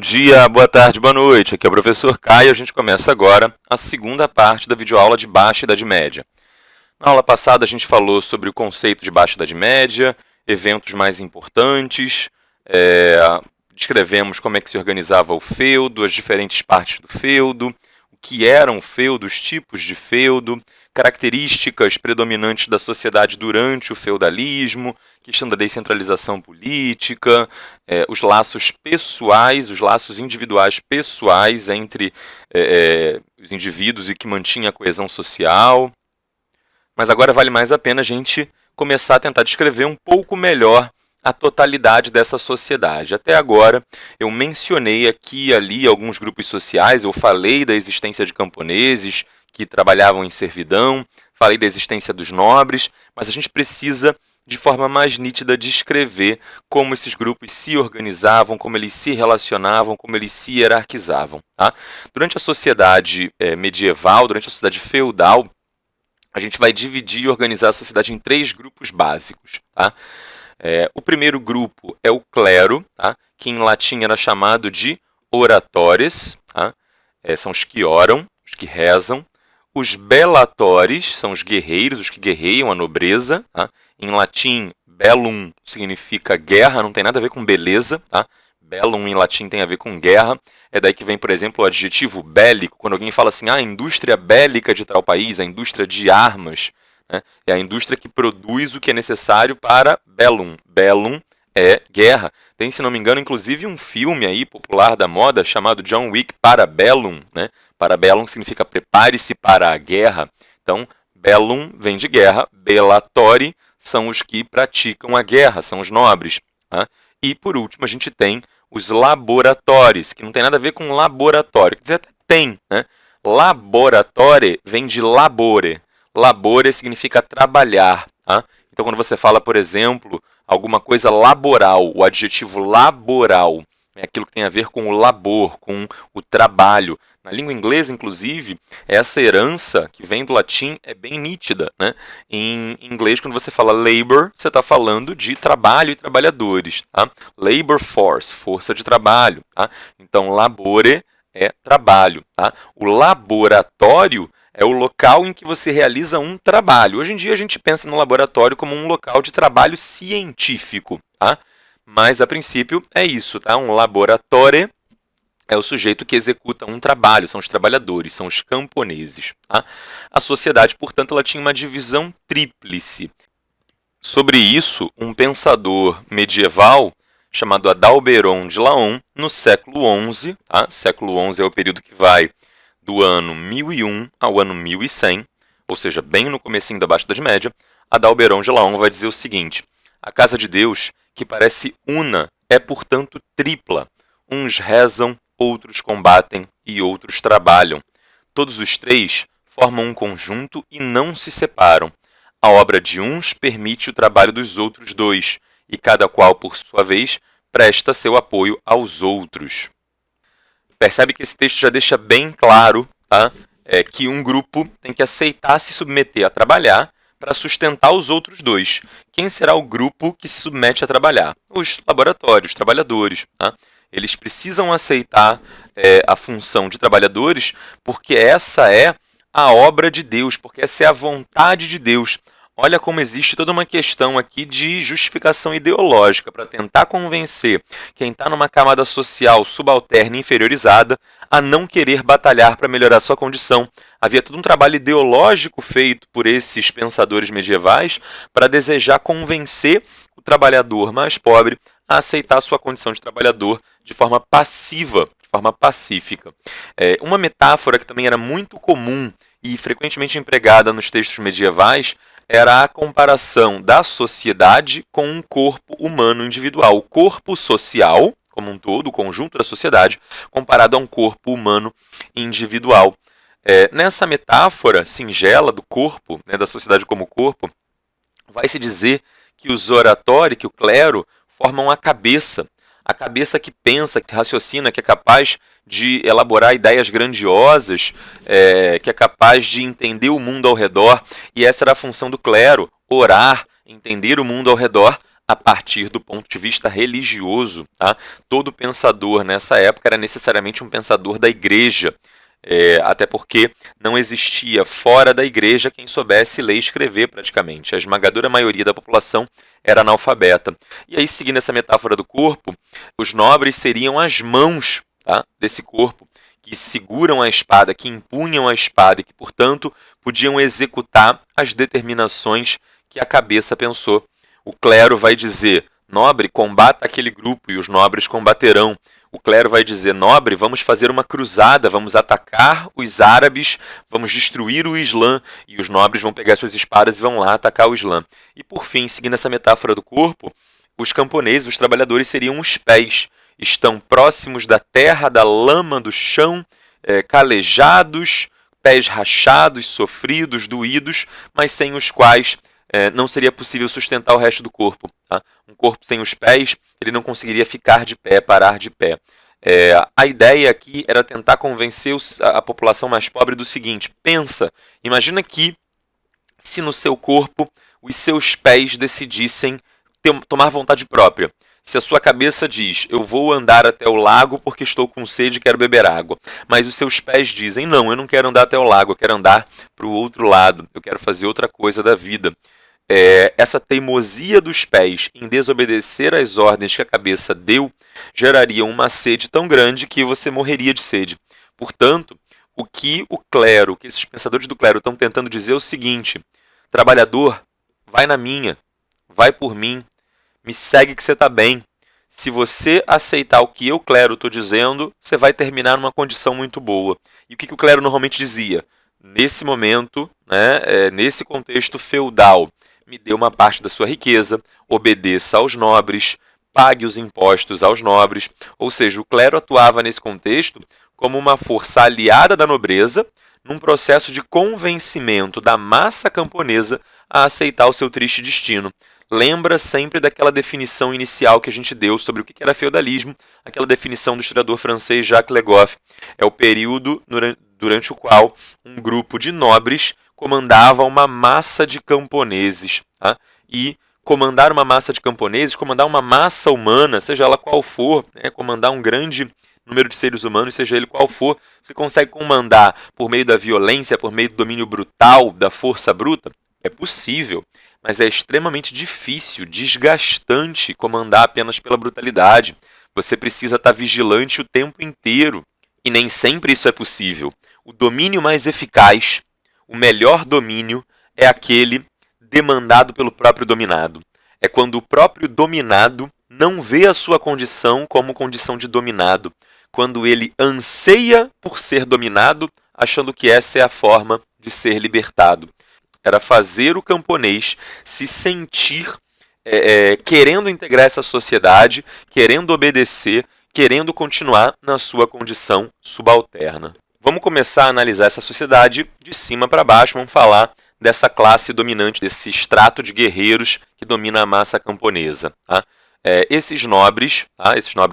dia, boa tarde, boa noite. Aqui é o professor Caio e a gente começa agora a segunda parte da videoaula de Baixa Idade Média. Na aula passada a gente falou sobre o conceito de Baixa Idade Média, eventos mais importantes, descrevemos como é que se organizava o feudo, as diferentes partes do feudo, o que eram o feudo, os tipos de feudo, características predominantes da sociedade durante o feudalismo, questão da descentralização política, os laços pessoais, os laços individuais pessoais entre os indivíduos e que mantinha a coesão social. Mas agora vale mais a pena a gente começar a tentar descrever um pouco melhor a totalidade dessa sociedade. Até agora eu mencionei aqui e ali alguns grupos sociais, eu falei da existência de camponeses que trabalhavam em servidão, falei da existência dos nobres, mas a gente precisa de forma mais nítida descrever como esses grupos se organizavam, como eles se relacionavam, como eles se hierarquizavam. Tá? Durante a sociedade medieval, durante a sociedade feudal, a gente vai dividir e organizar a sociedade em 3 grupos básicos. Tá? O primeiro grupo é o clero, tá? Que em latim era chamado de oratores, tá? São os que oram, os que rezam. Os belatores são os guerreiros, os que guerreiam, a nobreza. Tá? Em latim, bellum significa guerra, não tem nada a ver com beleza. Tá? Bellum em latim tem a ver com guerra. É daí que vem, por exemplo, o adjetivo bélico. Quando alguém fala assim, a indústria bélica de tal país, a indústria de armas, né? É a indústria que produz o que é necessário para bellum. Bellum é guerra. Tem, se não me engano, inclusive um filme aí popular da moda chamado John Wick Parabellum, né? Parabellum significa prepare-se para a guerra. Então, bellum vem de guerra, bellatori são os que praticam a guerra, são os nobres. Tá? E, por último, a gente tem os laboratores, que não tem nada a ver com laboratório. Quer dizer, até tem, né? Laboratore vem de labore. Labore significa trabalhar. Tá? Então, quando você fala, por exemplo, alguma coisa laboral, o adjetivo laboral é aquilo que tem a ver com o labor, com o trabalho. Na língua inglesa, inclusive, essa herança que vem do latim é bem nítida. Né? Em inglês, quando você fala labor, você está falando de trabalho e trabalhadores. Tá? Labor force, força de trabalho. Tá? Então, labore é trabalho. Tá? O laboratório é o local em que você realiza um trabalho. Hoje em dia a gente pensa no laboratório como um local de trabalho científico, tá? Mas a princípio é isso, tá? Um laboratore é o sujeito que executa um trabalho, são os trabalhadores, são os camponeses. Tá? A sociedade, portanto, ela tinha uma divisão tríplice. Sobre isso, um pensador medieval chamado Adalberon de Laon, no século XI, tá? Século XI é o período que vai do ano 1001 ao ano 1100, ou seja, bem no comecinho da Baixa Idade Média, Adalberon de Laon vai dizer o seguinte: a casa de Deus, que parece una, é portanto tripla. Uns rezam, outros combatem e outros trabalham. Todos os 3 formam um conjunto e não se separam. A obra de uns permite o trabalho dos outros 2, e cada qual, por sua vez, presta seu apoio aos outros. Percebe que esse texto já deixa bem claro, tá? Que um grupo tem que aceitar se submeter a trabalhar para sustentar os outros 2. Quem será o grupo que se submete a trabalhar? Os laboratórios, os trabalhadores. Tá? Eles precisam aceitar a função de trabalhadores porque essa é a obra de Deus, porque essa é a vontade de Deus. Olha como existe toda uma questão aqui de justificação ideológica para tentar convencer quem está numa camada social subalterna e inferiorizada a não querer batalhar para melhorar sua condição. Havia todo um trabalho ideológico feito por esses pensadores medievais para desejar convencer o trabalhador mais pobre a aceitar sua condição de trabalhador de forma passiva, de forma pacífica. Uma metáfora que também era muito comum e frequentemente empregada nos textos medievais era a comparação da sociedade com um corpo humano individual. O corpo social, como um todo, o conjunto da sociedade, comparado a um corpo humano individual. Nessa metáfora singela do corpo, né, da sociedade como corpo, vai se dizer que os oratórios, que o clero, formam a cabeça que pensa, que raciocina, que é capaz de elaborar ideias grandiosas, que é capaz de entender o mundo ao redor. E essa era a função do clero, orar, entender o mundo ao redor, a partir do ponto de vista religioso. Tá? Todo pensador nessa época era necessariamente um pensador da igreja, até porque não existia fora da igreja quem soubesse ler e escrever praticamente. A esmagadora maioria da população era analfabeta. E aí, seguindo essa metáfora do corpo, os nobres seriam as mãos, tá, desse corpo, que seguram a espada, que empunham a espada e que, portanto, podiam executar as determinações que a cabeça pensou. O clero vai dizer: nobre, combata aquele grupo, e os nobres combaterão. O clero vai dizer: nobre, vamos fazer uma cruzada, vamos atacar os árabes, vamos destruir o Islã, e os nobres vão pegar suas espadas e vão lá atacar o Islã. E por fim, seguindo essa metáfora do corpo, os camponeses, os trabalhadores, seriam os pés. Estão próximos da terra, da lama, do chão, calejados, pés rachados, sofridos, doídos, mas sem os quais não seria possível sustentar o resto do corpo. Tá? Um corpo sem os pés, ele não conseguiria ficar de pé, parar de pé. A ideia aqui era tentar convencer a população mais pobre do seguinte: pensa, imagina que se no seu corpo os seus pés decidissem tomar vontade própria. Se a sua cabeça diz: eu vou andar até o lago porque estou com sede e quero beber água, mas os seus pés dizem: não, eu não quero andar até o lago, eu quero andar para o outro lado, eu quero fazer outra coisa da vida. Essa teimosia dos pés em desobedecer às ordens que a cabeça deu geraria uma sede tão grande que você morreria de sede. Portanto, o que esses pensadores do clero estão tentando dizer é o seguinte: trabalhador, vai na minha, vai por mim, me segue que você está bem. Se você aceitar o que eu, clero, estou dizendo, você vai terminar numa condição muito boa. E o que o clero normalmente dizia? Nesse momento, nesse contexto feudal, me dê uma parte da sua riqueza, obedeça aos nobres, pague os impostos aos nobres. Ou seja, o clero atuava nesse contexto como uma força aliada da nobreza, num processo de convencimento da massa camponesa a aceitar o seu triste destino. Lembra sempre daquela definição inicial que a gente deu sobre o que era feudalismo, aquela definição do historiador francês Jacques Le Goff. É o período durante o qual um grupo de nobres comandava uma massa de camponeses. Tá? E comandar uma massa de camponeses, comandar uma massa humana, seja ela qual for, comandar um grande número de seres humanos, seja ele qual for, você consegue comandar por meio da violência, por meio do domínio brutal, da força bruta? É possível, mas é extremamente difícil, desgastante comandar apenas pela brutalidade. Você precisa estar vigilante o tempo inteiro, e nem sempre isso é possível. O domínio mais eficaz, o melhor domínio, é aquele demandado pelo próprio dominado. É quando o próprio dominado não vê a sua condição como condição de dominado, quando ele anseia por ser dominado, achando que essa é a forma de ser libertado. Era fazer o camponês se sentir querendo integrar essa sociedade, querendo obedecer, querendo continuar na sua condição subalterna. Vamos começar a analisar essa sociedade de cima para baixo, vamos falar dessa classe dominante, desse extrato de guerreiros que domina a massa camponesa. Tá? Esses nobres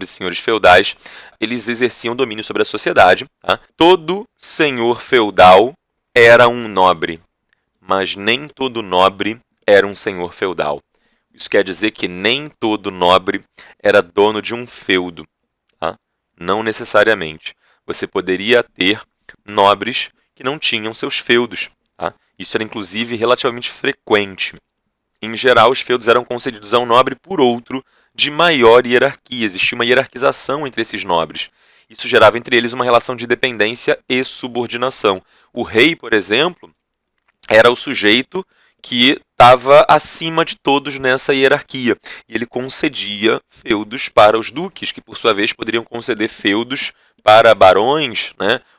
senhores feudais, eles exerciam domínio sobre a sociedade. Tá? Todo senhor feudal era um nobre, mas nem todo nobre era um senhor feudal. Isso quer dizer que nem todo nobre era dono de um feudo. Tá? Não necessariamente. Você poderia ter nobres que não tinham seus feudos. Tá? Isso era, inclusive, relativamente frequente. Em geral, os feudos eram concedidos a um nobre por outro de maior hierarquia. Existia uma hierarquização entre esses nobres. Isso gerava entre eles uma relação de dependência e subordinação. O rei, por exemplo, era o sujeito que estava acima de todos nessa hierarquia. E ele concedia feudos para os duques, que por sua vez poderiam conceder feudos para barões,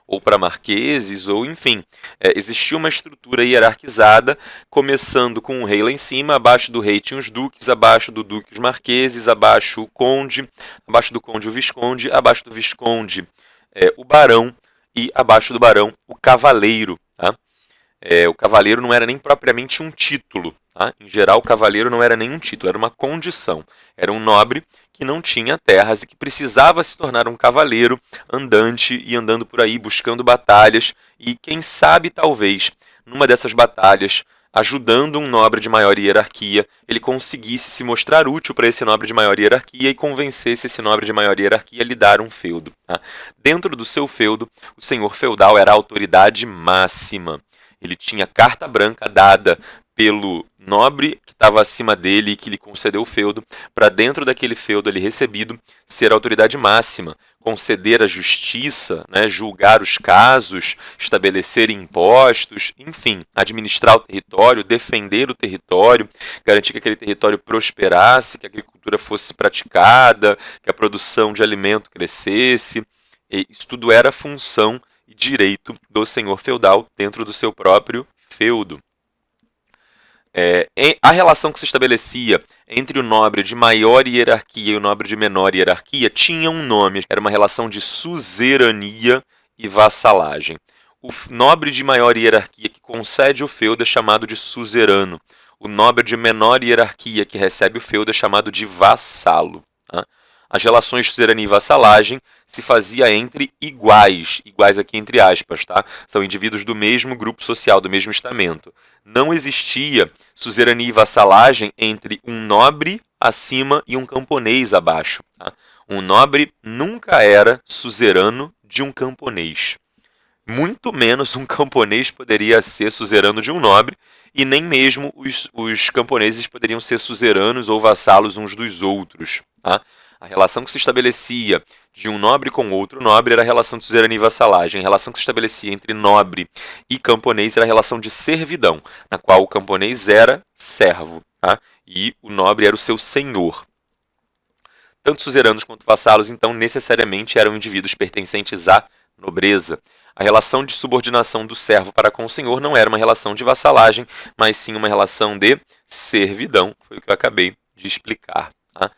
ou para marqueses, ou enfim. Existia uma estrutura hierarquizada, começando com o rei lá em cima, abaixo do rei tinha os duques, abaixo do duque os marqueses, abaixo o conde, abaixo do conde o visconde, abaixo do visconde o barão, e abaixo do barão o cavaleiro. Tá? O cavaleiro não era nem propriamente um título. Tá? Em geral, o cavaleiro não era nem um título, era uma condição. Era um nobre que não tinha terras e que precisava se tornar um cavaleiro andante e andando por aí buscando batalhas. E quem sabe, talvez, numa dessas batalhas, ajudando um nobre de maior hierarquia, ele conseguisse se mostrar útil para esse nobre de maior hierarquia e convencesse esse nobre de maior hierarquia a lhe dar um feudo. Tá? Dentro do seu feudo, o senhor feudal era a autoridade máxima. Ele tinha carta branca dada pelo nobre que estava acima dele e que lhe concedeu o feudo, para dentro daquele feudo ele recebido ser a autoridade máxima, conceder a justiça, né, julgar os casos, estabelecer impostos, enfim, administrar o território, defender o território, garantir que aquele território prosperasse, que a agricultura fosse praticada, que a produção de alimento crescesse. E isso tudo era função e direito do senhor feudal dentro do seu próprio feudo. A relação que se estabelecia entre o nobre de maior hierarquia e o nobre de menor hierarquia tinha um nome, era uma relação de suzerania e vassalagem. O nobre de maior hierarquia que concede o feudo é chamado de suzerano. O nobre de menor hierarquia que recebe o feudo é chamado de vassalo. Tá? As relações de suzerania e vassalagem se fazia entre iguais aqui entre aspas, tá? São indivíduos do mesmo grupo social, do mesmo estamento. Não existia suzerania e vassalagem entre um nobre acima e um camponês abaixo. Tá? Um nobre nunca era suzerano de um camponês. Muito menos um camponês poderia ser suzerano de um nobre, e nem mesmo os camponeses poderiam ser suzeranos ou vassalos uns dos outros. Tá? A relação que se estabelecia de um nobre com outro nobre era a relação de suzerania e vassalagem. A relação que se estabelecia entre nobre e camponês era a relação de servidão, na qual o camponês era servo, tá? E o nobre era o seu senhor. Tanto suzeranos quanto vassalos, então, necessariamente eram indivíduos pertencentes à nobreza. A relação de subordinação do servo para com o senhor não era uma relação de vassalagem, mas sim uma relação de servidão, foi o que eu acabei de explicar. Tá?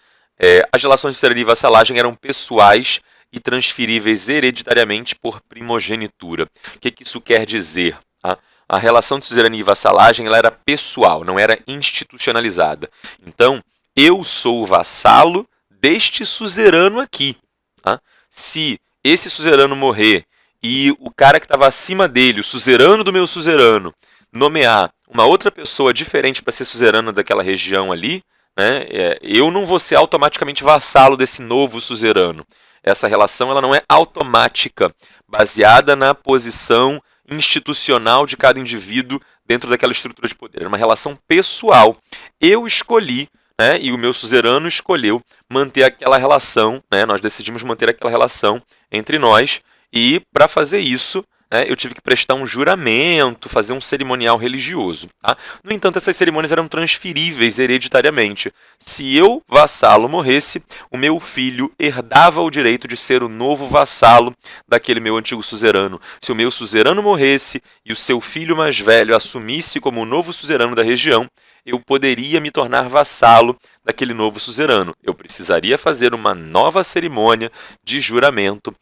As relações de suzerania e vassalagem eram pessoais e transferíveis hereditariamente por primogenitura. O que isso quer dizer? Tá? A relação de suzerania e vassalagem ela era pessoal, não era institucionalizada. Então, eu sou o vassalo deste suzerano aqui. Tá? Se esse suzerano morrer e o cara que estava acima dele, o suzerano do meu suzerano, nomear uma outra pessoa diferente para ser suzerano daquela região ali, né, eu não vou ser automaticamente vassalo desse novo suzerano. Essa relação ela não é automática, baseada na posição institucional de cada indivíduo dentro daquela estrutura de poder. É uma relação pessoal. Eu escolhi, né, e o meu suzerano escolheu manter aquela relação, né, nós decidimos manter aquela relação entre nós, e para fazer isso, eu tive que prestar um juramento, fazer um cerimonial religioso. Tá? No entanto, essas cerimônias eram transferíveis hereditariamente. Se eu, vassalo, morresse, o meu filho herdava o direito de ser o novo vassalo daquele meu antigo suzerano. Se o meu suzerano morresse e o seu filho mais velho assumisse como o novo suzerano da região, eu poderia me tornar vassalo daquele novo suzerano. Eu precisaria fazer uma nova cerimônia de juramento,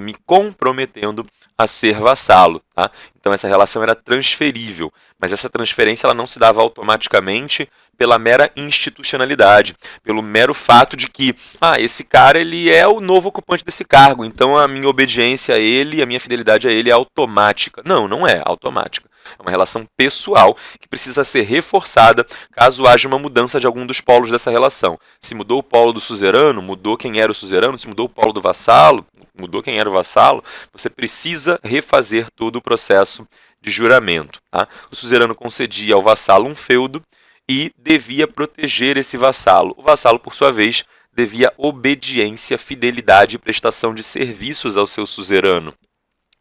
me comprometendo a ser vassalo. Tá? Então essa relação era transferível, mas essa transferência ela não se dava automaticamente pela mera institucionalidade, pelo mero fato de que esse cara ele é o novo ocupante desse cargo, então a minha obediência a ele, a minha fidelidade a ele é automática. Não, não é automática. É uma relação pessoal que precisa ser reforçada caso haja uma mudança de algum dos polos dessa relação. Se mudou o polo do suzerano, mudou quem era o suzerano. Se mudou o polo do vassalo, mudou quem era o vassalo. Você precisa refazer todo o processo de juramento. Tá? O suzerano concedia ao vassalo um feudo e devia proteger esse vassalo. O vassalo, por sua vez, devia obediência, fidelidade e prestação de serviços ao seu suzerano.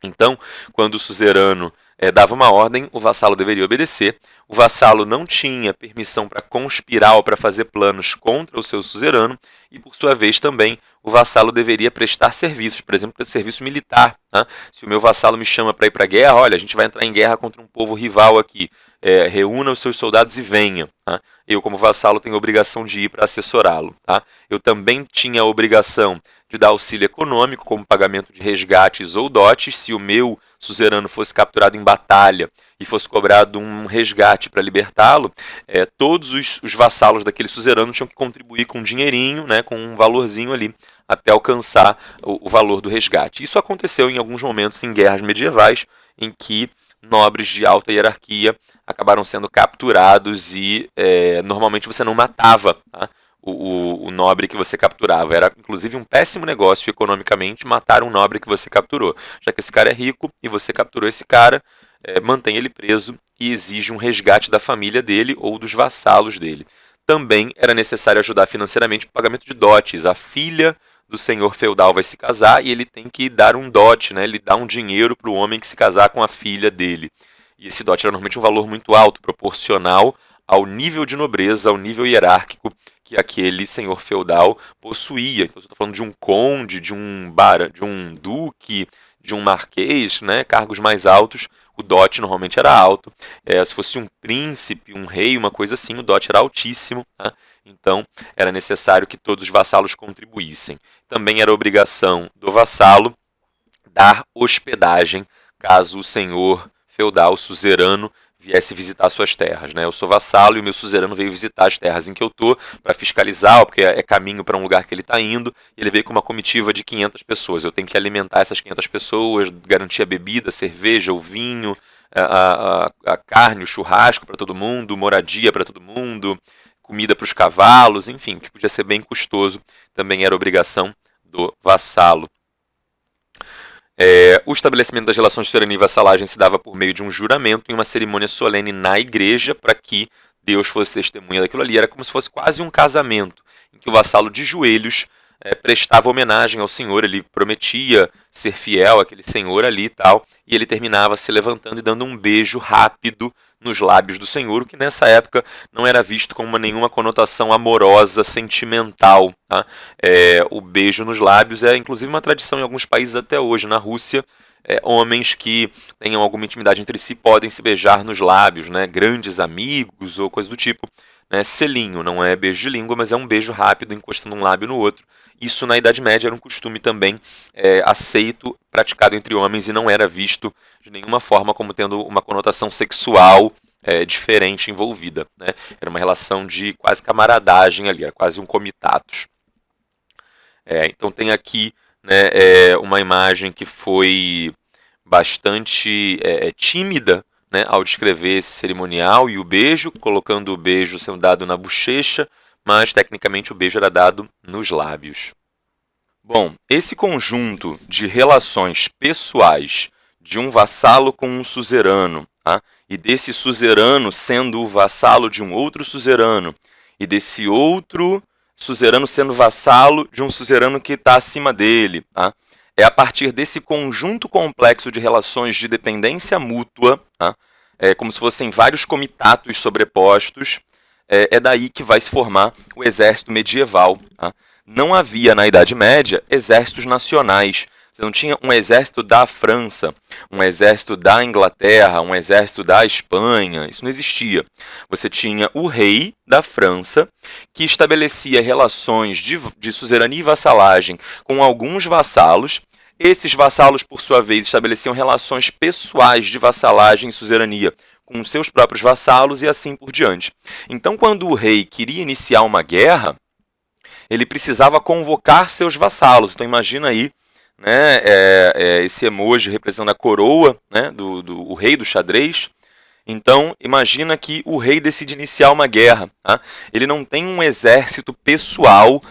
Então, quando o suzerano dava uma ordem, o vassalo deveria obedecer. O vassalo não tinha permissão para conspirar ou para fazer planos contra o seu suzerano e, por sua vez, também o vassalo deveria prestar serviços, por exemplo, serviço militar. Tá? Se o meu vassalo me chama para ir para a guerra, olha, a gente vai entrar em guerra contra um povo rival aqui, reúna os seus soldados e venha. Tá? Eu, como vassalo, tenho a obrigação de ir para assessorá-lo. Tá? Eu também tinha a obrigação de dar auxílio econômico, como pagamento de resgates ou dotes, se o meu suzerano fosse capturado em batalha e fosse cobrado um resgate para libertá-lo, todos os vassalos daquele suzerano tinham que contribuir com um dinheirinho, né, com um valorzinho ali, até alcançar o valor do resgate. Isso aconteceu em alguns momentos em guerras medievais, em que nobres de alta hierarquia acabaram sendo capturados e normalmente você não matava, tá? O nobre que você capturava. Era inclusive um péssimo negócio economicamente matar um nobre que você capturou, já que esse cara é rico e você capturou esse cara, mantém ele preso e exige um resgate da família dele ou dos vassalos dele. Também era necessário ajudar financeiramente o pagamento de dotes. A filha do senhor feudal vai se casar e ele tem que dar um dote, né? Ele dá um dinheiro para o homem que se casar com a filha dele. E esse dote era normalmente um valor muito alto, proporcional ao nível de nobreza, ao nível hierárquico que aquele senhor feudal possuía. Então, eu estou falando de um conde, de um duque, de um marquês, né? Cargos mais altos, o dote normalmente era alto. Se fosse um príncipe, um rei, uma coisa assim, o dote era altíssimo. Tá? Então, era necessário que todos os vassalos contribuíssem. Também era obrigação do vassalo dar hospedagem, caso o senhor feudal, o suzerano, viesse visitar suas terras. Né? Eu sou vassalo e o meu suzerano veio visitar as terras em que eu estou para fiscalizar, porque é caminho para um lugar que ele está indo, e ele veio com uma comitiva de 500 pessoas. Eu tenho que alimentar essas 500 pessoas, garantir a bebida, a cerveja, o vinho, a carne, o churrasco para todo mundo, moradia para todo mundo, comida para os cavalos, enfim, que podia ser bem custoso, também era obrigação do vassalo. O estabelecimento das relações de suzerania e vassalagem se dava por meio de um juramento em uma cerimônia solene na igreja para que Deus fosse testemunha daquilo ali. Era como se fosse quase um casamento, em que o vassalo de joelhos prestava homenagem ao senhor, ele prometia ser fiel àquele senhor ali e tal, e ele terminava se levantando e dando um beijo rápido nos lábios do senhor, o que nessa época não era visto como nenhuma conotação amorosa, sentimental. Tá? O beijo nos lábios é inclusive uma tradição em alguns países até hoje. Na Rússia, homens que tenham alguma intimidade entre si podem se beijar nos lábios, né? Grandes amigos ou coisa do tipo. Selinho, não é beijo de língua, mas é um beijo rápido encostando um lábio no outro. Isso na Idade Média era um costume também aceito, praticado entre homens e não era visto de nenhuma forma como tendo uma conotação sexual diferente envolvida. Né? Era uma relação de quase camaradagem ali, era quase um comitatus. Então tem aqui, né, uma imagem que foi bastante tímida, né, ao descrever esse cerimonial e o beijo, colocando o beijo sendo dado na bochecha, mas tecnicamente o beijo era dado nos lábios. Bom, esse conjunto de relações pessoais de um vassalo com um suzerano, tá? E desse suzerano sendo o vassalo de um outro suzerano, e desse outro suzerano sendo vassalo de um suzerano que está acima dele, tá? É a partir desse conjunto complexo de relações de dependência mútua, tá? Como se fossem vários comitatos sobrepostos, é daí que vai se formar o exército medieval. Tá? Não havia, na Idade Média, exércitos nacionais. Você não tinha um exército da França, um exército da Inglaterra, um exército da Espanha. Isso não existia. Você tinha o rei da França, que estabelecia relações de suzerania e vassalagem com alguns vassalos. Esses vassalos, por sua vez, estabeleciam relações pessoais de vassalagem e suzerania com os seus próprios vassalos e assim por diante. Então, quando o rei queria iniciar uma guerra, ele precisava convocar seus vassalos. Então, imagina aí, né, esse emoji representando a coroa, né, o rei do xadrez. Então, imagina que o rei decide iniciar uma guerra. Tá? Ele não tem um exército pessoal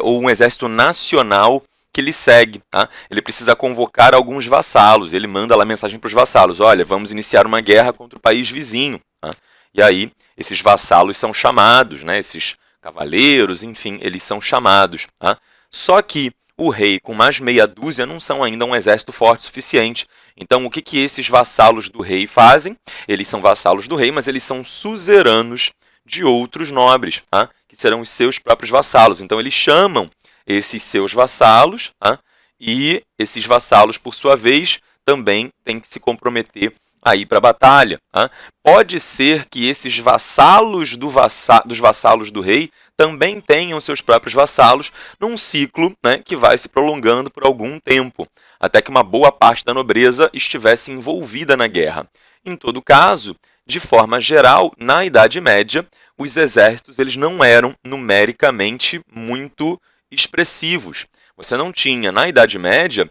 ou um exército nacional que lhe segue. Tá? Ele precisa convocar alguns vassalos. Ele manda lá mensagem para os vassalos. Olha, vamos iniciar uma guerra contra o país vizinho. Tá? E aí, esses vassalos são chamados, né? Esses cavaleiros, enfim, eles são chamados. Tá? Só que o rei com mais meia dúzia não são ainda um exército forte o suficiente. Então, o que esses vassalos do rei fazem? Eles são vassalos do rei, mas eles são suzeranos de outros nobres, tá? Que serão os seus próprios vassalos. Então, eles chamam esses seus vassalos, tá? E esses vassalos, por sua vez, também têm que se comprometer a ir para a batalha. Tá? Pode ser que esses vassalos dos vassalos do rei também tenham seus próprios vassalos num ciclo, né, que vai se prolongando por algum tempo, até que uma boa parte da nobreza estivesse envolvida na guerra. Em todo caso, de forma geral, na Idade Média, os exércitos eles não eram numericamente muito expressivos. Você não tinha, na Idade Média,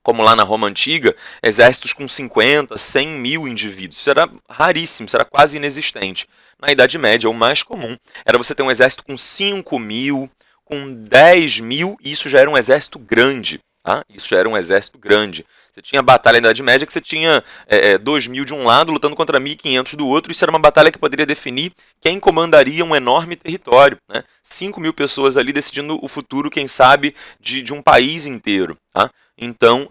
como lá na Roma Antiga, exércitos com 50, 100 mil indivíduos. Isso era raríssimo, isso era quase inexistente. Na Idade Média, o mais comum era você ter um exército com 5 mil, com 10 mil, e isso já era um exército grande. Tá? Isso já era um exército grande. Você tinha batalha na Idade Média que você tinha 2 mil de um lado lutando contra 1.500 do outro. Isso era uma batalha que poderia definir quem comandaria um enorme território. Né? 5 mil pessoas ali decidindo o futuro, quem sabe, de um país inteiro. Tá? Então,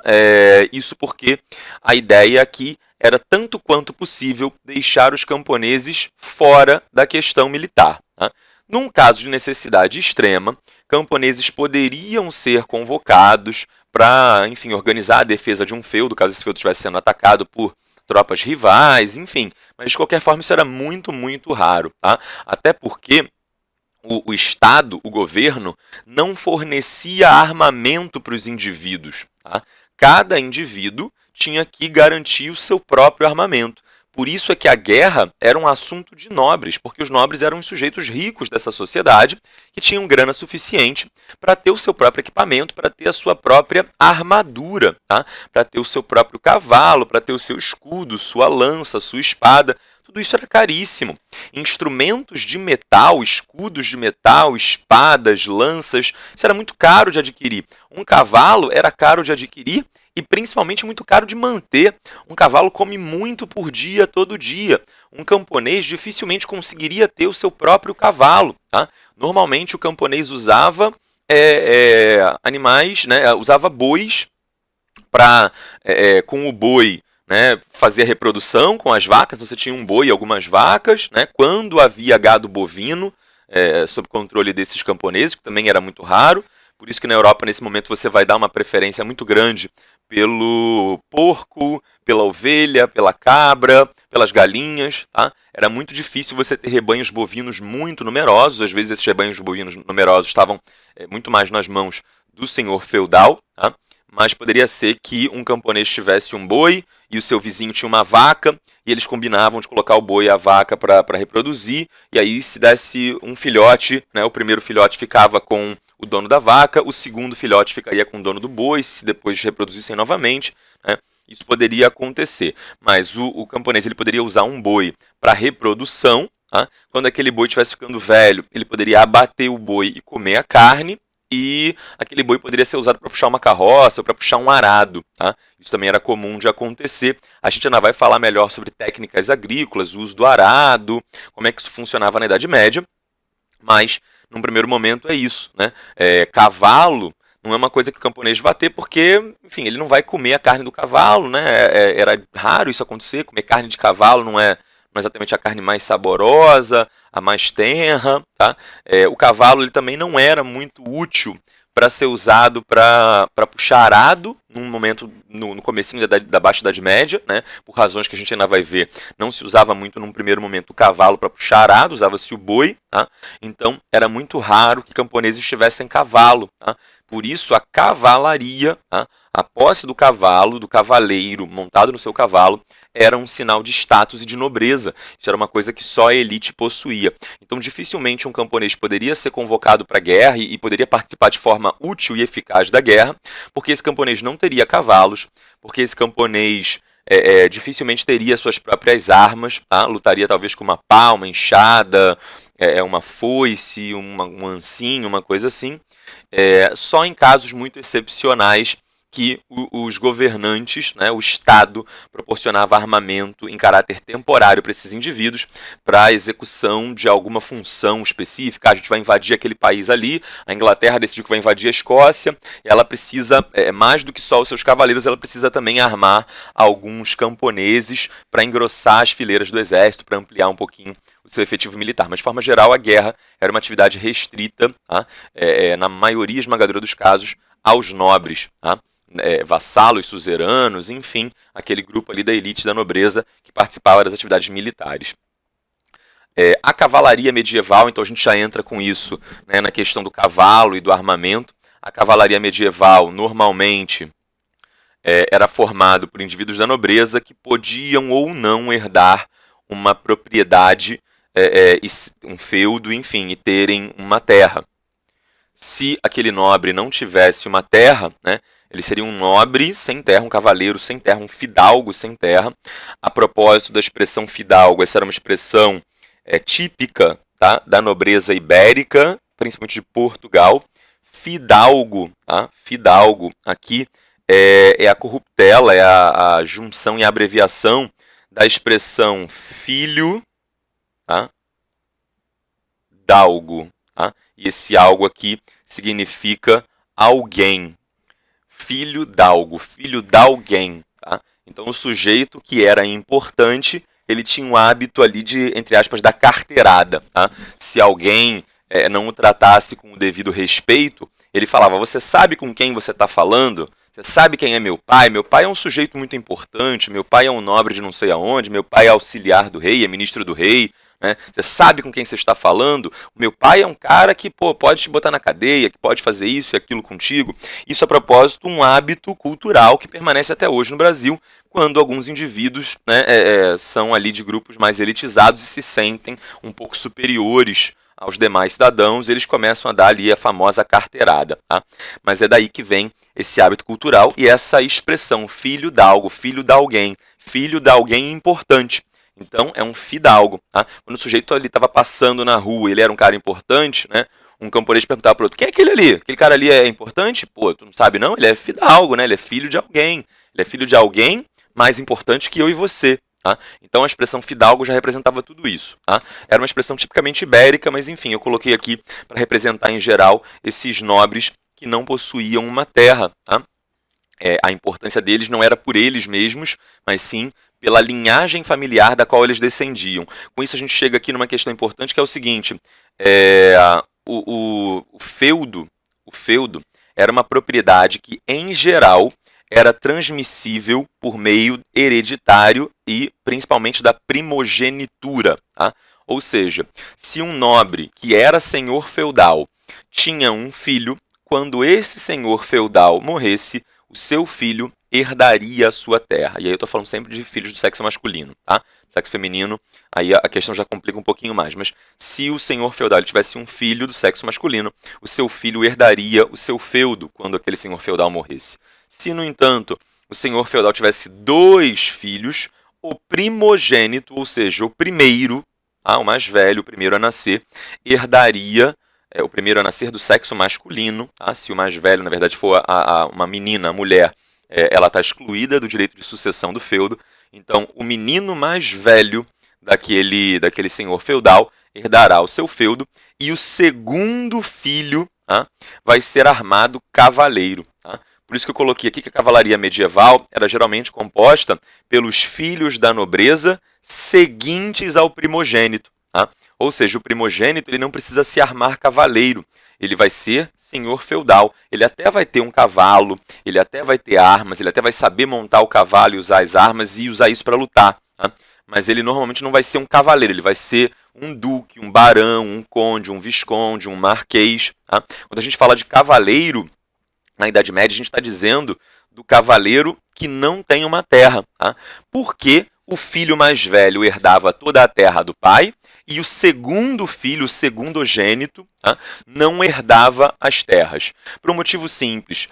isso porque a ideia aqui era tanto quanto possível deixar os camponeses fora da questão militar. Tá? Num caso de necessidade extrema, camponeses poderiam ser convocados para, enfim, organizar a defesa de um feudo, caso esse feudo estivesse sendo atacado por tropas rivais, enfim. Mas, de qualquer forma, isso era muito, muito raro. Tá? Até porque o Estado, o governo, não fornecia armamento para os indivíduos. Tá? Cada indivíduo tinha que garantir o seu próprio armamento. Por isso é que a guerra era um assunto de nobres, porque os nobres eram os sujeitos ricos dessa sociedade que tinham grana suficiente para ter o seu próprio equipamento, para ter a sua própria armadura, tá? Para ter o seu próprio cavalo, para ter o seu escudo, sua lança, sua espada. Tudo isso era caríssimo. Instrumentos de metal, escudos de metal, espadas, lanças, isso era muito caro de adquirir. Um cavalo era caro de adquirir e principalmente muito caro de manter. Um cavalo come muito por dia, todo dia. Um camponês dificilmente conseguiria ter o seu próprio cavalo. Tá? Normalmente o camponês usava animais, né? Usava bois para, com o boi, né, fazer a reprodução com as vacas. Você tinha um boi e algumas vacas. Né? Quando havia gado bovino, sob controle desses camponeses, que também era muito raro. Por isso que na Europa, nesse momento, você vai dar uma preferência muito grande pelo porco, pela ovelha, pela cabra, pelas galinhas. Tá? Era muito difícil você ter rebanhos bovinos muito numerosos. Às vezes esses rebanhos bovinos numerosos estavam muito mais nas mãos do senhor feudal. Tá? Mas poderia ser que um camponês tivesse um boi e o seu vizinho tinha uma vaca, e eles combinavam de colocar o boi e a vaca para reproduzir, e aí se desse um filhote, né, o primeiro filhote ficava com o dono da vaca, o segundo filhote ficaria com o dono do boi, se depois reproduzissem novamente. Né, isso poderia acontecer, mas o camponês ele poderia usar um boi para reprodução. Tá? Quando aquele boi estivesse ficando velho, ele poderia abater o boi e comer a carne, e aquele boi poderia ser usado para puxar uma carroça ou para puxar um arado. Tá? Isso também era comum de acontecer. A gente ainda vai falar melhor sobre técnicas agrícolas, o uso do arado, como é que isso funcionava na Idade Média, mas, num primeiro momento, é isso. Né? Cavalo não é uma coisa que o camponês vai ter, porque, enfim, ele não vai comer a carne do cavalo. Né? Era raro isso acontecer, comer carne de cavalo não é exatamente a carne mais saborosa, a mais tenra. Tá? O cavalo ele também não era muito útil para ser usado para puxar arado, num momento, no comecinho da Baixa Idade Média, né? Por razões que a gente ainda vai ver, não se usava muito num primeiro momento o cavalo para puxar arado, usava-se o boi. Tá? Então era muito raro que camponeses tivessem cavalo. Tá? Por isso a cavalaria, tá? A posse do cavalo, do cavaleiro montado no seu cavalo, era um sinal de status e de nobreza. Isso era uma coisa que só a elite possuía. Então, dificilmente um camponês poderia ser convocado para a guerra e poderia participar de forma útil e eficaz da guerra, porque esse camponês não teria cavalos, porque esse camponês dificilmente teria suas próprias armas. Tá? Lutaria talvez com uma pá, uma enxada, uma foice, um ancinho, uma coisa assim. Só em casos muito excepcionais que os governantes, né, o Estado, proporcionava armamento em caráter temporário para esses indivíduos para a execução de alguma função específica. A gente vai invadir aquele país ali, a Inglaterra decidiu que vai invadir a Escócia, e ela precisa, mais do que só os seus cavaleiros, ela precisa também armar alguns camponeses para engrossar as fileiras do exército, para ampliar um pouquinho o seu efetivo militar. Mas, de forma geral, a guerra era uma atividade restrita, tá? Na maioria esmagadora dos casos, aos nobres, tá? Vassalos, suzeranos, enfim, aquele grupo ali da elite da nobreza que participava das atividades militares. A cavalaria medieval, então a gente já entra com isso, né, na questão do cavalo e do armamento. A cavalaria medieval, normalmente, era formado por indivíduos da nobreza que podiam ou não herdar uma propriedade, um feudo, enfim, e terem uma terra. Se aquele nobre não tivesse uma terra, né, Ele seria um nobre sem terra, um cavaleiro sem terra, um fidalgo sem terra. A propósito da expressão fidalgo, essa era uma expressão típica, tá, da nobreza ibérica, principalmente de Portugal. Fidalgo, tá? Fidalgo aqui é a corruptela, é a junção e a abreviação da expressão filho, tá? Dalgo, tá? E esse algo aqui significa alguém. Filho dalgo, filho d'alguém, tá? Então o sujeito que era importante, ele tinha um hábito ali de, entre aspas, da carteirada, tá? Se alguém não o tratasse com o devido respeito, ele falava: você sabe com quem você está falando? Você sabe quem é meu pai? Meu pai é um sujeito muito importante, meu pai é um nobre de não sei aonde, meu pai é auxiliar do rei, é ministro do rei, né? Você sabe com quem você está falando? O meu pai é um cara que pode te botar na cadeia, que pode fazer isso e aquilo contigo. Isso, a propósito, um hábito cultural que permanece até hoje no Brasil, quando alguns indivíduos, né, são ali de grupos mais elitizados e se sentem um pouco superiores aos demais cidadãos, eles começam a dar ali a famosa carteirada, tá? Mas é daí que vem esse hábito cultural e essa expressão filho d'algo, filho d'alguém, filho d'alguém importante. Então é um fidalgo, tá? Quando o sujeito ali estava passando na rua, ele era um cara importante, né? Um camponês perguntava para o outro: quem é aquele ali? Aquele cara ali é importante? Pô, tu não sabe não? Ele é fidalgo, né? Ele é filho de alguém. Ele é filho de alguém mais importante que eu e você. Tá? Então a expressão fidalgo já representava tudo isso. Tá? Era uma expressão tipicamente ibérica, mas enfim, eu coloquei aqui para representar em geral esses nobres que não possuíam uma terra. Tá? A importância deles não era por eles mesmos, mas sim pela linhagem familiar da qual eles descendiam. Com isso a gente chega aqui numa questão importante, que é o seguinte: o feudo era uma propriedade que, em geral, era transmissível por meio hereditário e principalmente da primogenitura. Tá? Ou seja, se um nobre que era senhor feudal tinha um filho, quando esse senhor feudal morresse, o seu filho herdaria a sua terra. E aí eu estou falando sempre de filhos do sexo masculino. Tá? Sexo feminino, aí a questão já complica um pouquinho mais. Mas se o senhor feudal tivesse um filho do sexo masculino, o seu filho herdaria o seu feudo quando aquele senhor feudal morresse. Se, no entanto, o senhor feudal tivesse 2 filhos, o primogênito, ou seja, o primeiro, o mais velho, o primeiro a nascer, herdaria, o primeiro a nascer do sexo masculino. Tá? Se o mais velho, na verdade, for uma menina, a mulher, ela está excluída do direito de sucessão do feudo. Então, o menino mais velho daquele senhor feudal herdará o seu feudo, e o segundo filho vai ser armado cavaleiro. Tá? Por isso que eu coloquei aqui que a cavalaria medieval era geralmente composta pelos filhos da nobreza seguintes ao primogênito. Tá? Ou seja, o primogênito ele não precisa se armar cavaleiro, ele vai ser senhor feudal. Ele até vai ter um cavalo, ele até vai ter armas, ele até vai saber montar o cavalo e usar as armas e usar isso para lutar. Tá? Mas ele normalmente não vai ser um cavaleiro, ele vai ser um duque, um barão, um conde, um visconde, um marquês. Tá? Quando a gente fala de cavaleiro, na Idade Média, a gente está dizendo do cavaleiro que não tem uma terra. Tá? Porque o filho mais velho herdava toda a terra do pai e o segundo filho, o segundogênito, tá? Não herdava as terras. Por um motivo simples,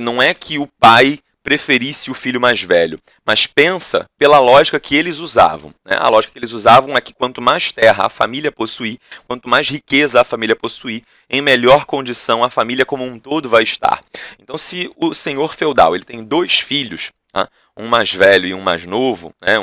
não é que o pai preferisse o filho mais velho, mas pensa pela lógica que eles usavam. Né? A lógica que eles usavam é que quanto mais terra a família possuir, quanto mais riqueza a família possuir, em melhor condição a família como um todo vai estar. Então, se o senhor feudal ele tem 2 filhos, tá? Um mais velho e um mais novo, né?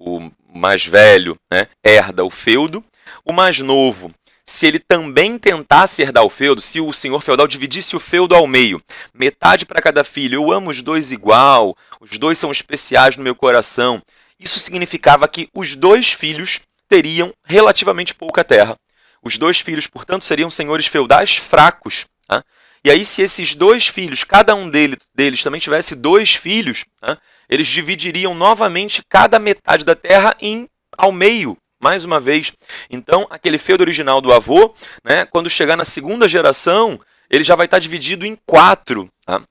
O mais velho, né, herda o feudo, o mais novo, se ele também tentasse herdar o feudo, se o senhor feudal dividisse o feudo ao meio, metade para cada filho, eu amo os 2 igual, os 2 são especiais no meu coração, isso significava que os 2 filhos teriam relativamente pouca terra. Os 2 filhos, portanto, seriam senhores feudais fracos. Tá? E aí, se esses 2 filhos, cada um deles também tivesse 2 filhos, tá? Eles dividiriam novamente cada metade da terra ao meio, mais uma vez. Então, aquele feudo original do avô, né, quando chegar na segunda geração, ele já vai estar dividido em 4. Tá?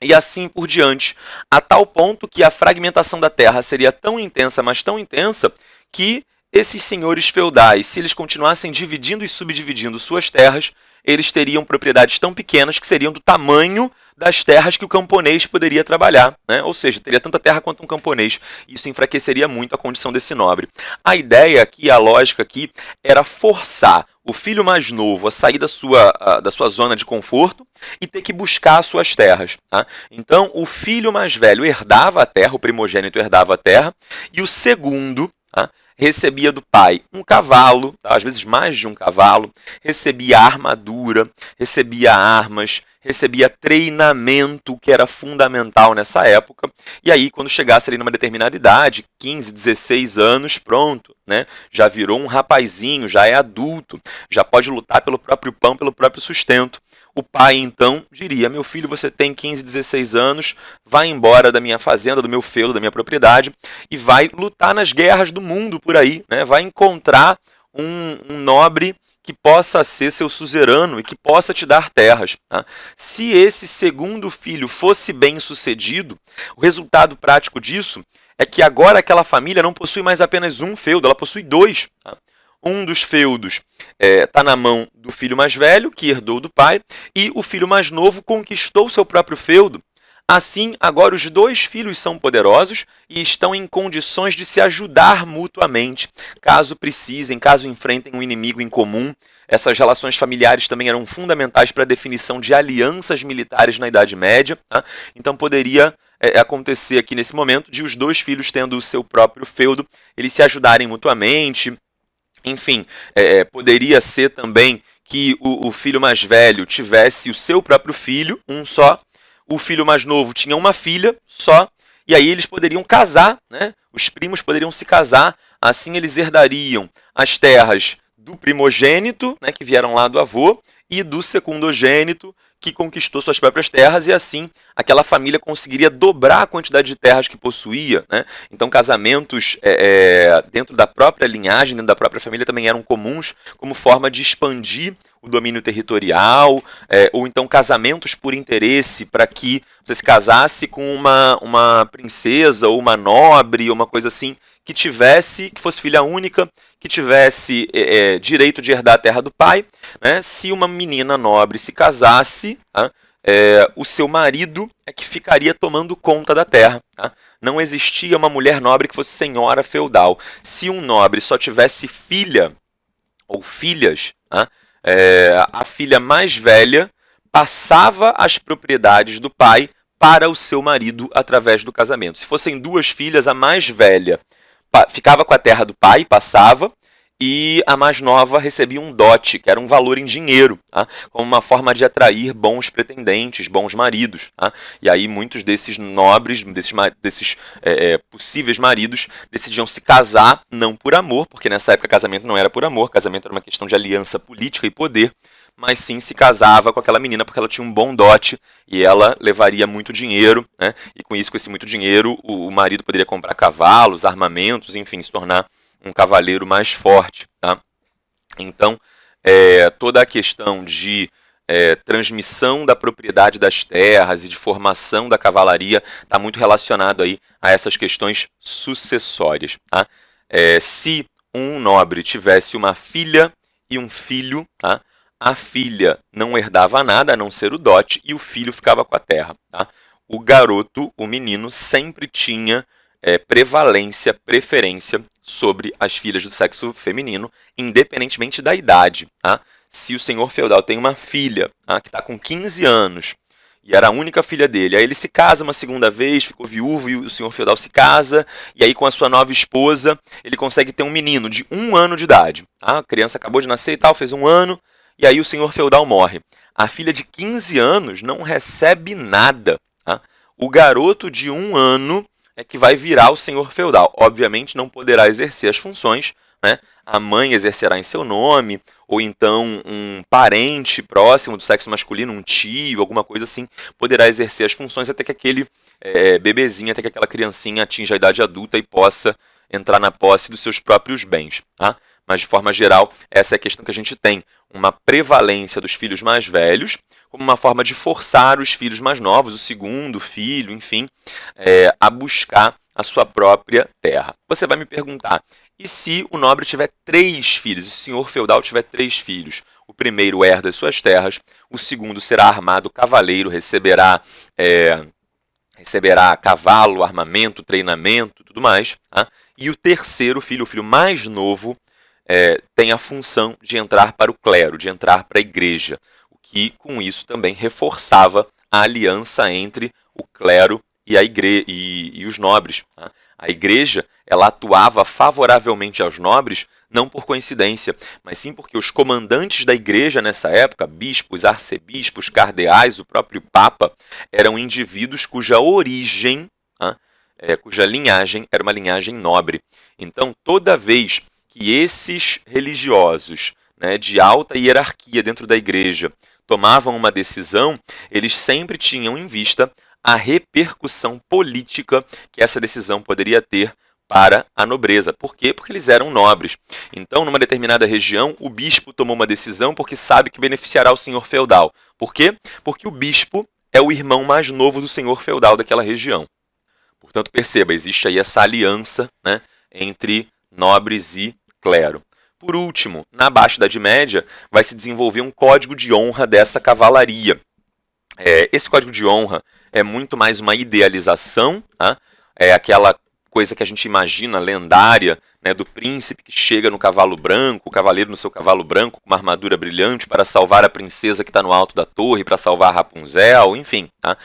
E assim por diante, a tal ponto que a fragmentação da terra seria tão intensa, mas tão intensa, que esses senhores feudais, se eles continuassem dividindo e subdividindo suas terras, eles teriam propriedades tão pequenas que seriam do tamanho das terras que o camponês poderia trabalhar, né? Ou seja, teria tanta terra quanto um camponês. Isso enfraqueceria muito a condição desse nobre. A ideia aqui, a lógica aqui, era forçar o filho mais novo a sair da sua zona de conforto e ter que buscar as suas terras. Tá? Então, o filho mais velho herdava a terra, o primogênito herdava a terra, e o segundo, tá, recebia do pai um cavalo, tá? Às vezes mais de um cavalo, recebia armadura, recebia armas, recebia treinamento, que era fundamental nessa época, e aí quando chegasse ali numa determinada idade, 15, 16 anos, pronto, né? Já virou um rapazinho, já é adulto, já pode lutar pelo próprio pão, pelo próprio sustento. O pai, então, diria, meu filho, você tem 15, 16 anos, vai embora da minha fazenda, do meu feudo, da minha propriedade, e vai lutar nas guerras do mundo por aí, né? Vai encontrar um nobre que possa ser seu suzerano e que possa te dar terras. Tá? Se esse segundo filho fosse bem sucedido, o resultado prático disso é que agora aquela família não possui mais apenas um feudo, ela possui dois. Tá? Um dos feudos está na mão do filho mais velho, que herdou do pai, e o filho mais novo conquistou seu próprio feudo. Assim, agora os dois filhos são poderosos e estão em condições de se ajudar mutuamente, caso precisem, caso enfrentem um inimigo em comum. Essas relações familiares também eram fundamentais para a definição de alianças militares na Idade Média. Tá? Então poderia acontecer aqui nesse momento de os dois filhos tendo o seu próprio feudo, eles se ajudarem mutuamente. Enfim, poderia ser também que o filho mais velho tivesse o seu próprio filho, um só. O filho mais novo tinha uma filha só. E aí eles poderiam casar, né? Os primos poderiam se casar. Assim eles herdariam as terras do primogênito, né, que vieram lá do avô, e do secundogênito, que conquistou suas próprias terras, e assim aquela família conseguiria dobrar a quantidade de terras que possuía. Né? Então casamentos dentro da própria linhagem, dentro da própria família, também eram comuns como forma de expandir o domínio territorial, ou então casamentos por interesse, para que você se casasse com uma princesa ou uma nobre, ou uma coisa assim, que fosse filha única, que tivesse direito de herdar a terra do pai. Né? Se uma menina nobre se casasse, tá? O seu marido é que ficaria tomando conta da terra. Tá? Não existia uma mulher nobre que fosse senhora feudal. Se um nobre só tivesse filha ou filhas, tá? A filha mais velha passava as propriedades do pai para o seu marido através do casamento. Se fossem duas filhas, a mais velha ficava com a terra do pai, passava, e a mais nova recebia um dote, que era um valor em dinheiro, tá? Como uma forma de atrair bons pretendentes, bons maridos. Tá? E aí muitos desses nobres, desses possíveis maridos, decidiam se casar, não por amor, porque nessa época casamento não era por amor, casamento era uma questão de aliança política e poder, mas sim se casava com aquela menina porque ela tinha um bom dote e ela levaria muito dinheiro, né? E com esse muito dinheiro, o marido poderia comprar cavalos, armamentos, enfim, se tornar um cavaleiro mais forte. Tá? Então, toda a questão de transmissão da propriedade das terras e de formação da cavalaria está muito relacionado aí a essas questões sucessórias. Tá? Se um nobre tivesse uma filha e um filho, tá? A filha não herdava nada a não ser o dote e o filho ficava com a terra. Tá? O garoto, o menino, sempre tinha preferência sobre as filhas do sexo feminino, independentemente da idade. Tá? Se o senhor feudal tem uma filha, tá, que está com 15 anos e era a única filha dele, aí ele se casa uma segunda vez, ficou viúvo e o senhor feudal se casa, e aí com a sua nova esposa ele consegue ter um menino de 1 ano de idade. Tá? A criança acabou de nascer e tal, fez 1 ano, e aí o senhor feudal morre. A filha de 15 anos não recebe nada. Tá? O garoto de 1 ano é que vai virar o senhor feudal. Obviamente não poderá exercer as funções, né? A mãe exercerá em seu nome, ou então um parente próximo do sexo masculino, um tio, alguma coisa assim, poderá exercer as funções até que aquele bebezinho, até que aquela criancinha atinja a idade adulta e possa entrar na posse dos seus próprios bens. Tá? Mas, de forma geral, essa é a questão que a gente tem. Uma prevalência dos filhos mais velhos, como uma forma de forçar os filhos mais novos, o segundo filho, enfim, a buscar a sua própria terra. Você vai me perguntar, E se o nobre tiver 3 filhos, se o senhor feudal tiver 3 filhos, o primeiro herda as suas terras, o segundo será armado cavaleiro, receberá cavalo, armamento, treinamento, tudo mais. Tá? E o terceiro filho, o filho mais novo, tem a função de entrar para o clero, de entrar para a igreja, o que com isso também reforçava a aliança entre o clero e a igreja e os nobres. Tá? A igreja ela atuava favoravelmente aos nobres, não por coincidência, mas sim porque os comandantes da igreja nessa época, bispos, arcebispos, cardeais, o próprio papa, eram indivíduos cuja origem, tá? Cuja linhagem era uma linhagem nobre. Então, toda vez que esses religiosos, né, de alta hierarquia dentro da igreja tomavam uma decisão, eles sempre tinham em vista a repercussão política que essa decisão poderia ter para a nobreza. Por quê? Porque eles eram nobres. Então, numa determinada região, o bispo tomou uma decisão porque sabe que beneficiará o senhor feudal. Por quê? Porque o bispo é o irmão mais novo do senhor feudal daquela região. Portanto, perceba, existe aí essa aliança, né, entre nobres e clero. Por último, na Baixa Idade Média, vai se desenvolver um código de honra dessa cavalaria. Esse código de honra é muito mais uma idealização, tá? É aquela coisa que a gente imagina, lendária, né, do príncipe que chega no cavalo branco, o cavaleiro no seu cavalo branco, com uma armadura brilhante para salvar a princesa que está no alto da torre, para salvar Rapunzel, enfim. Tá?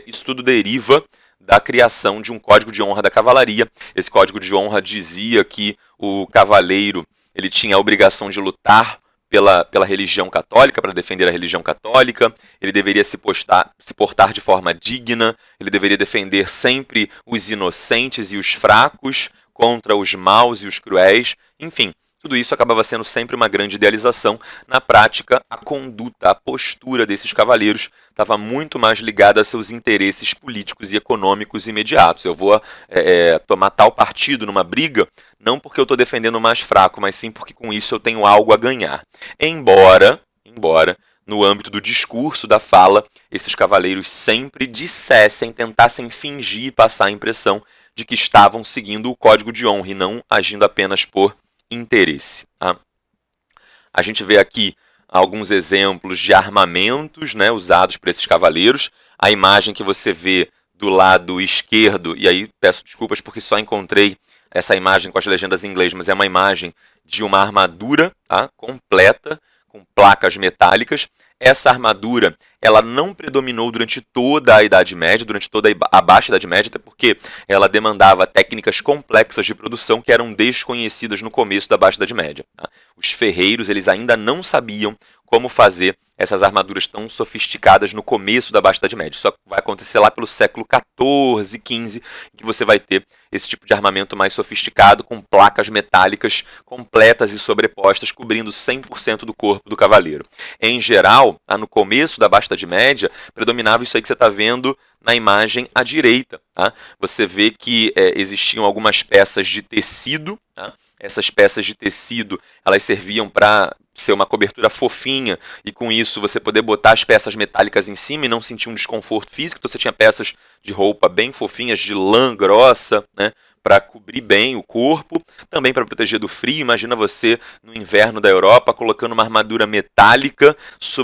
Isso tudo deriva da criação de um código de honra da cavalaria. Esse código de honra dizia que o cavaleiro ele tinha a obrigação de lutar pela religião católica, para defender a religião católica, ele deveria se portar de forma digna, ele deveria defender sempre os inocentes e os fracos contra os maus e os cruéis, enfim. Tudo isso acabava sendo sempre uma grande idealização. Na prática, a conduta, a postura desses cavaleiros estava muito mais ligada a seus interesses políticos e econômicos imediatos. Eu vou tomar tal partido numa briga, não porque eu estou defendendo o mais fraco, mas sim porque com isso eu tenho algo a ganhar. Embora, no âmbito do discurso, da fala, esses cavaleiros sempre tentassem fingir e passar a impressão de que estavam seguindo o código de honra e não agindo apenas por interesse. Tá? A gente vê aqui alguns exemplos de armamentos, né, usados por esses cavaleiros. A imagem que você vê do lado esquerdo, e aí peço desculpas porque só encontrei essa imagem com as legendas em inglês, mas é uma imagem de uma armadura, tá, completa, com placas metálicas. Essa armadura ela não predominou durante toda a Idade Média, durante toda a Baixa Idade Média, até porque ela demandava técnicas complexas de produção que eram desconhecidas no começo da Baixa Idade Média. Tá? Os ferreiros eles ainda não sabiam como fazer essas armaduras tão sofisticadas no começo da Baixa Idade Média. Isso vai acontecer lá pelo século XIV, XV, em que você vai ter esse tipo de armamento mais sofisticado, com placas metálicas completas e sobrepostas, cobrindo 100% do corpo do cavaleiro. Em geral, no começo da Baixa Idade Média, predominava isso aí que você está vendo na imagem à direita. Tá? Você vê que existiam algumas peças de tecido. Tá? Essas peças de tecido elas serviam para ser uma cobertura fofinha e com isso você poder botar as peças metálicas em cima e não sentir um desconforto físico. Então você tinha peças de roupa bem fofinhas, de lã grossa, né, para cobrir bem o corpo, também para proteger do frio. Imagina você no inverno da Europa colocando uma armadura metálica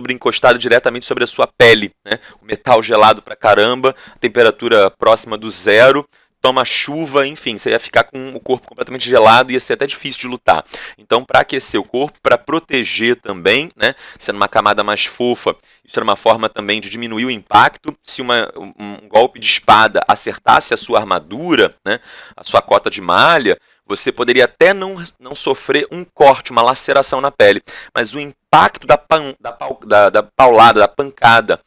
encostado diretamente sobre a sua pele, né? O metal gelado pra caramba, temperatura próxima do zero, toma chuva, enfim, você ia ficar com o corpo completamente gelado e ia ser até difícil de lutar. Então, para aquecer o corpo, para proteger também, né, sendo uma camada mais fofa, isso era uma forma também de diminuir o impacto. Se um golpe de espada acertasse a sua armadura, né, a sua cota de malha, você poderia até não sofrer um corte, uma laceração na pele, mas o impacto da paulada, da pancada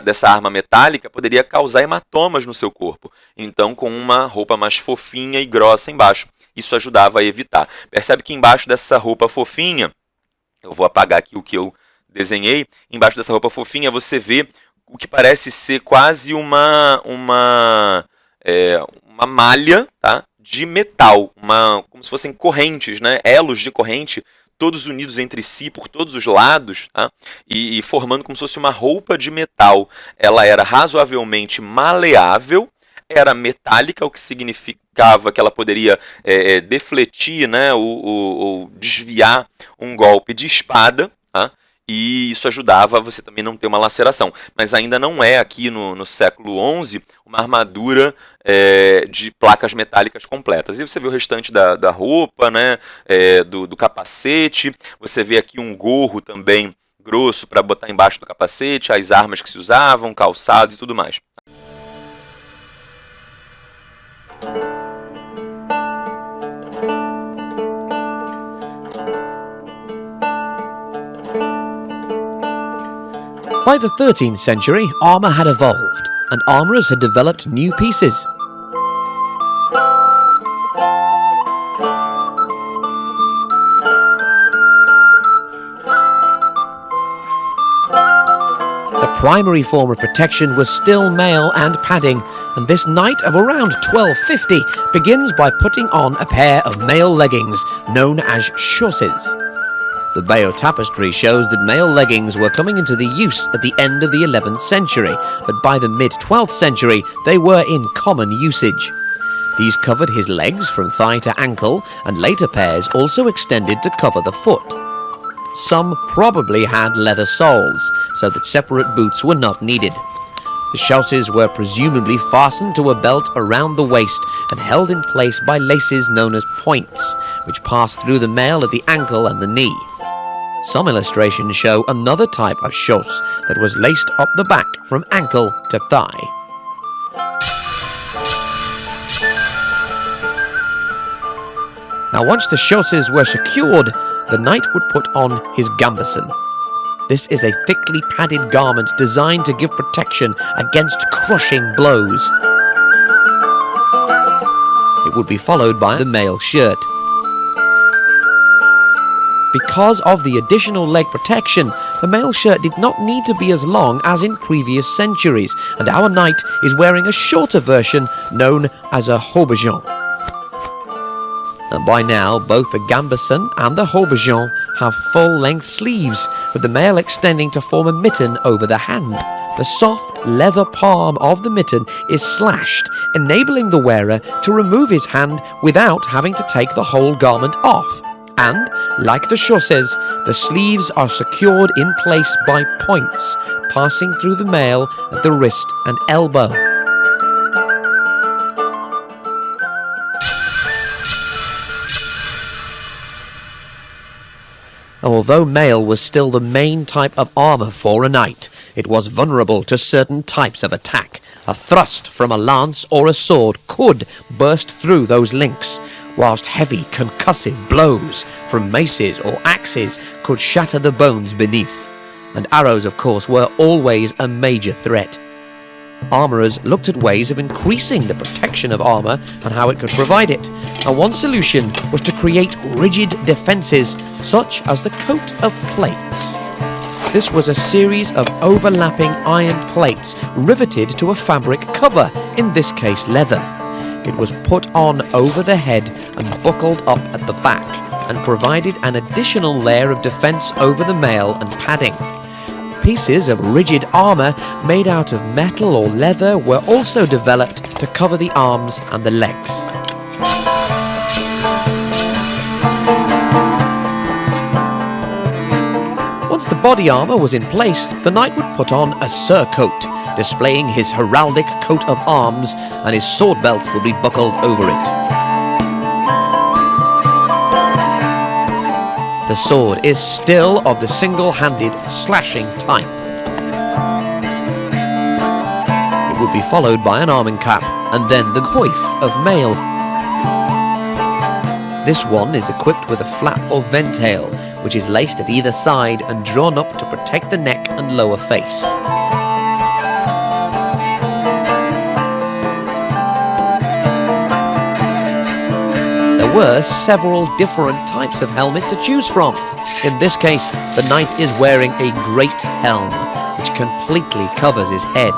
dessa arma metálica poderia causar hematomas no seu corpo. Então, com uma roupa mais fofinha e grossa embaixo, isso ajudava a evitar. Percebe que embaixo dessa roupa fofinha, eu vou apagar aqui o que eu desenhei, embaixo dessa roupa fofinha você vê o que parece ser quase uma malha, tá, de metal, como se fossem correntes, né, elos de corrente, todos unidos entre si por todos os lados, tá, e formando como se fosse uma roupa de metal. Ela era razoavelmente maleável, era metálica, o que significava que ela poderia defletir, né, ou desviar um golpe de espada, tá? E isso ajudava você também não ter uma laceração. Mas ainda não é aqui no século XI uma armadura de placas metálicas completas. E você vê o restante da roupa, né, do capacete, você vê aqui um gorro também grosso para botar embaixo do capacete, as armas que se usavam, calçados e tudo mais. By the 13th century, armour had evolved, and armourers had developed new pieces. The primary form of protection was still mail and padding, and this knight of around 1250 begins by putting on a pair of mail leggings known as chausses. The Bayeux Tapestry shows that mail leggings were coming into the use at the end of the 11th century, but by the mid-12th century they were in common usage. These covered his legs from thigh to ankle, and later pairs also extended to cover the foot. Some probably had leather soles, so that separate boots were not needed. The chausses were presumably fastened to a belt around the waist and held in place by laces known as points, which passed through the mail at the ankle and the knee. Some illustrations show another type of chausse that was laced up the back from ankle to thigh. Now once the chausses were secured, the knight would put on his gambeson. This is a thickly padded garment designed to give protection against crushing blows. It would be followed by the mail shirt. Because of the additional leg protection, the mail shirt did not need to be as long as in previous centuries, and our knight is wearing a shorter version known as a haut-bajon. And by now, both the gambeson and the haut-bajon have full-length sleeves, with the mail extending to form a mitten over the hand. The soft leather palm of the mitten is slashed, enabling the wearer to remove his hand without having to take the whole garment off. And, like the chausses, the sleeves are secured in place by points, passing through the mail at the wrist and elbow. Although mail was still the main type of armour for a knight, it was vulnerable to certain types of attack. A thrust from a lance or a sword could burst through those links, whilst heavy concussive blows from maces or axes could shatter the bones beneath. And arrows, of course, were always a major threat. Armourers looked at ways of increasing the protection of armour and how it could provide it, and one solution was to create rigid defences such as the coat of plates. This was a series of overlapping iron plates riveted to a fabric cover, in this case leather. It was put on over the head and buckled up at the back, and provided an additional layer of defence over the mail and padding. Pieces of rigid armour made out of metal or leather were also developed to cover the arms and the legs. Once the body armour was in place, the knight would put on a surcoat, displaying his heraldic coat of arms, and his sword belt would be buckled over it. The sword is still of the single-handed slashing type. It would be followed by an arming cap, and then the coif of mail. This one is equipped with a flap or ventail, which is laced at either side and drawn up to protect the neck and lower face. There were several different types of helmet to choose from. In this case, the knight is wearing a great helm, which completely covers his head.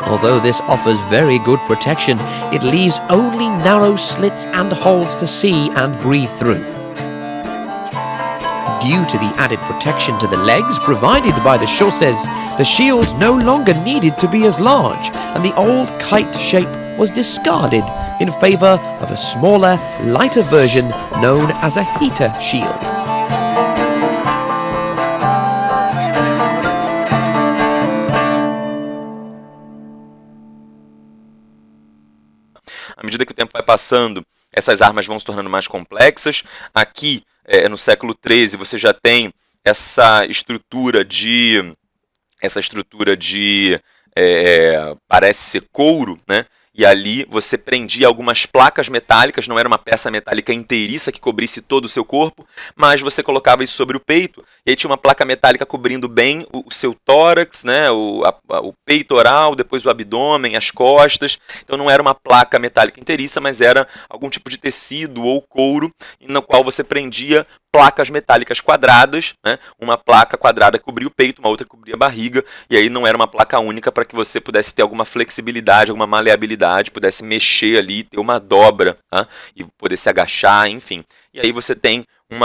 Although this offers very good protection, it leaves only narrow slits and holes to see and breathe through. Due to the added protection to the legs provided by the chausses, the shield no longer needed to be as large, and the old kite shape was discarded in favor of a smaller, lighter version known as a heater shield. À medida que o tempo vai passando, essas armas vão se tornando mais complexas. Aqui, no século XIII, você já tem essa estrutura de parece ser couro, né? E ali você prendia algumas placas metálicas, não era uma peça metálica inteiriça que cobrisse todo o seu corpo, mas você colocava isso sobre o peito, e aí tinha uma placa metálica cobrindo bem o seu tórax, né, o peitoral, depois o abdômen, as costas. Então não era uma placa metálica inteiriça, mas era algum tipo de tecido ou couro, no qual você prendia placas metálicas quadradas, né? Uma placa quadrada cobria o peito, uma outra cobria a barriga, e aí não era uma placa única para que você pudesse ter alguma flexibilidade, alguma maleabilidade, pudesse mexer ali, ter uma dobra, tá? E poder se agachar, enfim. E aí você tem um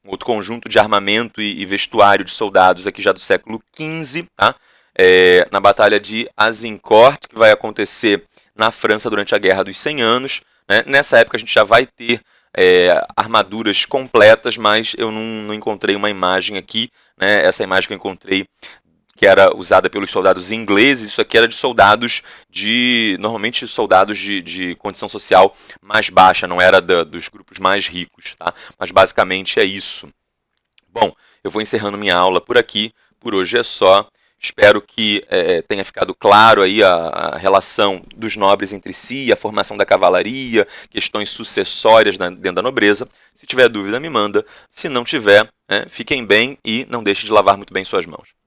outro conjunto de armamento e vestuário de soldados aqui já do século XV, tá? Na Batalha de Azincourt, que vai acontecer na França durante a Guerra dos 100 Anos. Né? Nessa época a gente já vai ter armaduras completas, mas eu não encontrei uma imagem aqui, né? Essa imagem que eu encontrei, que era usada pelos soldados ingleses, isso aqui era de soldados normalmente soldados de condição social mais baixa, não era dos grupos mais ricos, tá? Mas basicamente é isso. Bom, eu vou encerrando minha aula por aqui, por hoje é só. Espero que tenha ficado claro aí a relação dos nobres entre si, a formação da cavalaria, questões sucessórias dentro da nobreza. Se tiver dúvida, me manda. Se não tiver, fiquem bem e não deixe de lavar muito bem suas mãos.